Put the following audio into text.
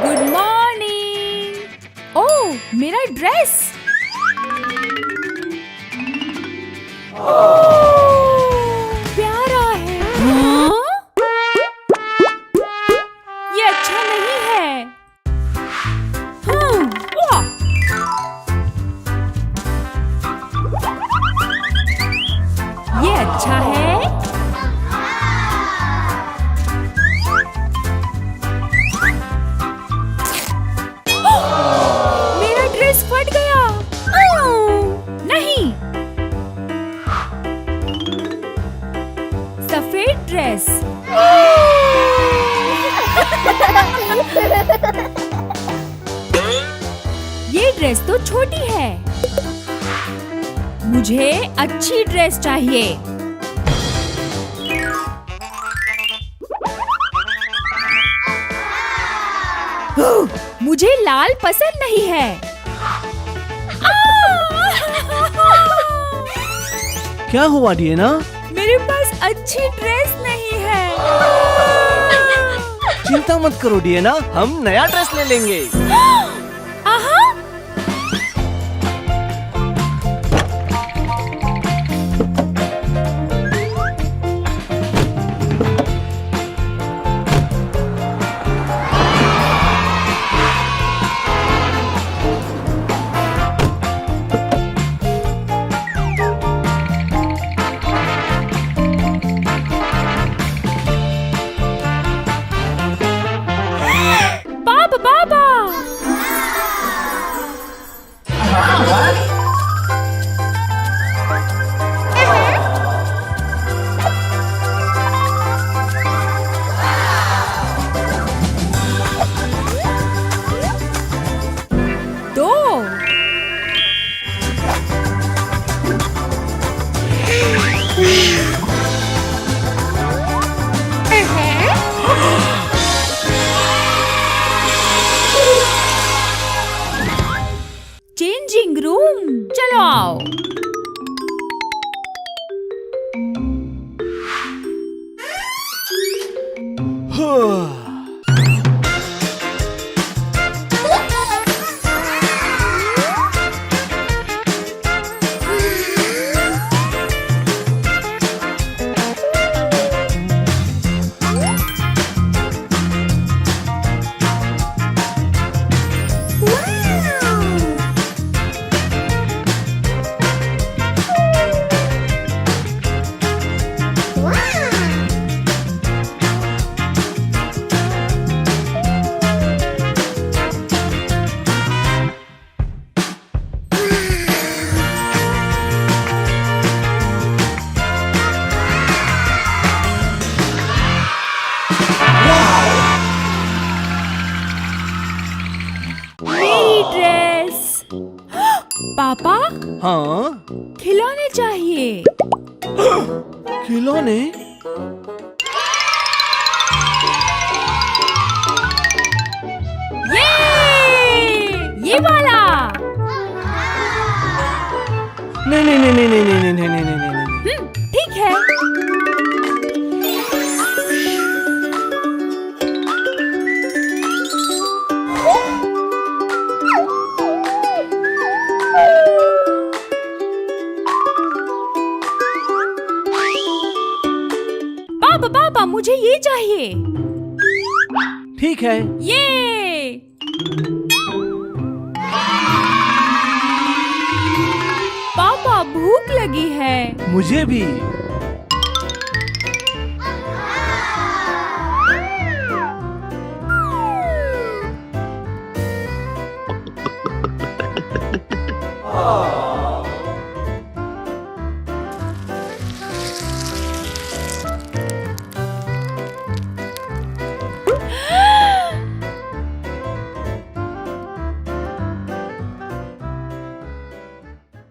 Good morning. ओह, मेरा dress. प्यारा है। हाँ? ये अच्छा नहीं है। वाह। ये अच्छा है। मेरा ड्रेस फट गया। नहीं, सफेद ड्रेस। ये ड्रेस तो छोटी है। मुझे अच्छी ड्रेस चाहिए। मुझे लाल पसंद नहीं है। क्या हुआ डियाना? मेरे पास अच्छी ड्रेस नहीं है। चिंता मत करो डियाना, हम नया ड्रेस ले लेंगे। आहा। पापा, दो। चेंजिंग रूम, चलो आओ। मेरी ड्रेस। पापा, हाँ? खिलौने चाहिए। खिलौने? ये वाला। नहीं नहीं नहीं नहीं नहीं नहीं नहीं नहीं नहीं नहीं। ठीक है। पापा, मुझे ये चाहिए। ठीक है। ये। पापा, भूख लगी है। मुझे भी।